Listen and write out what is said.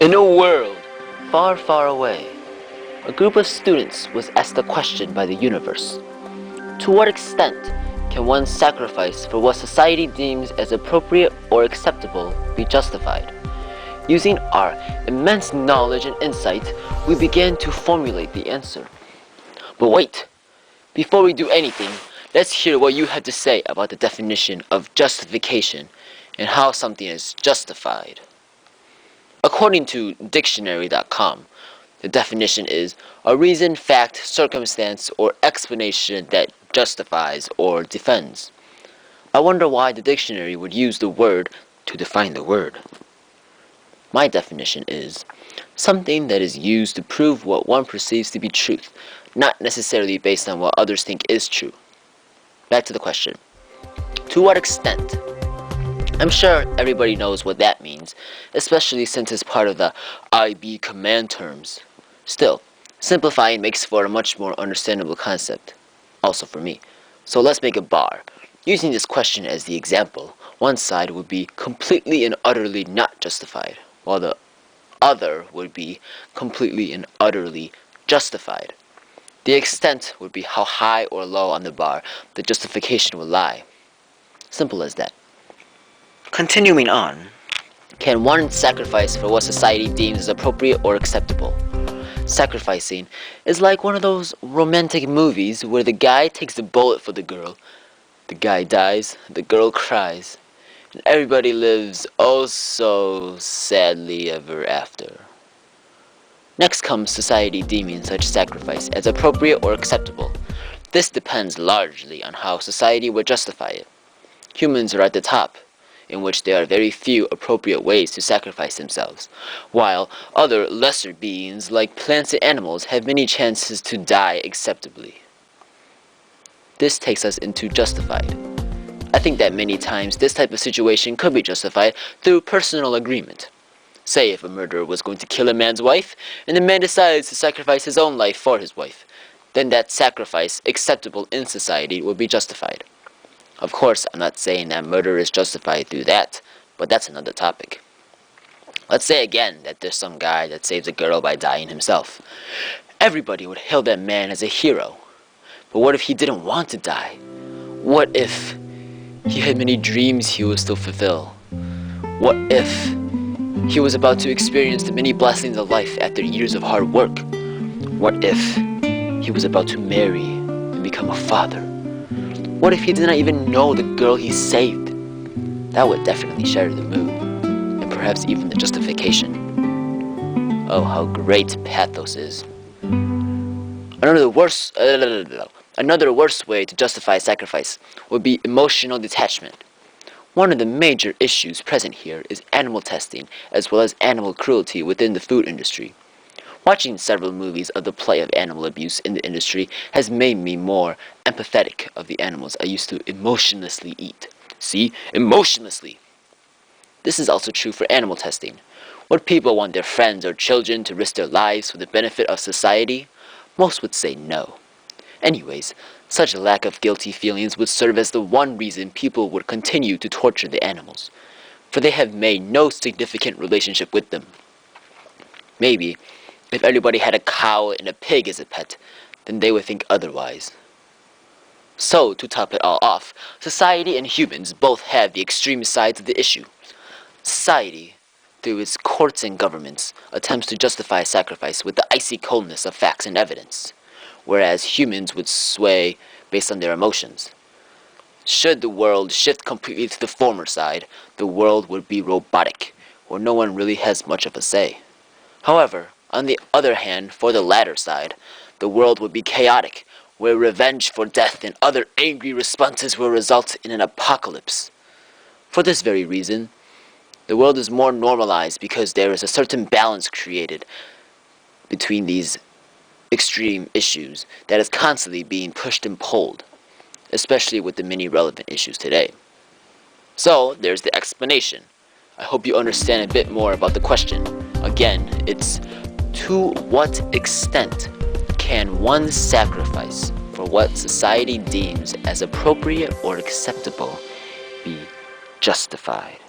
In a world far, far away, a group of students was asked a question by the universe. To what extent can one's sacrifice for what society deems as appropriate or acceptable be justified? Using our immense knowledge and insight, we began to formulate the answer. But wait! Before we do anything, let's hear what you had to say about the definition of justification and how something is justified. According to dictionary.com, the definition is a reason, fact, circumstance, or explanation that justifies or defends. I wonder why the dictionary would use the word to define the word. My definition is something that is used to prove what one perceives to be truth, not necessarily based on what others think is true. Back to the question. To what extent? I'm sure everybody knows what that means, especially since it's part of the IB command terms. Still, simplifying makes for a much more understandable concept, also for me. So let's make a bar. Using this question as the example, one side would be completely and utterly not justified, while the other would be completely and utterly justified. The extent would be how high or low on the bar the justification would lie. Simple as that. Continuing on, can one sacrifice for what society deems as appropriate or acceptable? Sacrificing is like one of those romantic movies where the guy takes the bullet for the girl, the guy dies, the girl cries, and everybody lives oh so sadly ever after. Next comes society deeming such sacrifice as appropriate or acceptable. This depends largely on how society would justify it. Humans are at the top, in which there are very few appropriate ways to sacrifice themselves, while other lesser beings like plants and animals have many chances to die acceptably. This takes us into justified. I think that many times this type of situation could be justified through personal agreement. Say if a murderer was going to kill a man's wife, and the man decides to sacrifice his own life for his wife, then that sacrifice, acceptable in society, would be justified. Of course, I'm not saying that murder is justified through that, but that's another topic. Let's say again that there's some guy that saves a girl by dying himself. Everybody would hail that man as a hero. But what if he didn't want to die? What if he had many dreams he was to fulfill? What if he was about to experience the many blessings of life after years of hard work? What if he was about to marry and become a father? What if he did not even know the girl he saved? That would definitely shatter the mood, and perhaps even the justification. Oh, how great pathos is. Another worse way to justify sacrifice would be emotional detachment. One of the major issues present here is animal testing, as well as animal cruelty within the food industry. Watching several movies of the plight of animal abuse in the industry has made me more empathetic of the animals I used to emotionlessly eat. See? Emotionlessly! This is also true for animal testing. Would people want their friends or children to risk their lives for the benefit of society? Most would say no. Anyways, such a lack of guilty feelings would serve as the one reason people would continue to torture the animals, for they have made no significant relationship with them. Maybe, if everybody had a cow and a pig as a pet, then they would think otherwise. So, to top it all off, society and humans both have the extreme sides of the issue. Society, through its courts and governments, attempts to justify sacrifice with the icy coldness of facts and evidence, whereas humans would sway based on their emotions. Should the world shift completely to the former side, the world would be robotic, where no one really has much of a say. However, on the other hand, for the latter side, the world would be chaotic, where revenge for death and other angry responses will result in an apocalypse. For this very reason, the world is more normalized because there is a certain balance created between these extreme issues that is constantly being pushed and pulled, especially with the many relevant issues today. So, there's the explanation. I hope you understand a bit more about the question. Again, it's to what extent can one sacrifice for what society deems as appropriate or acceptable be justified?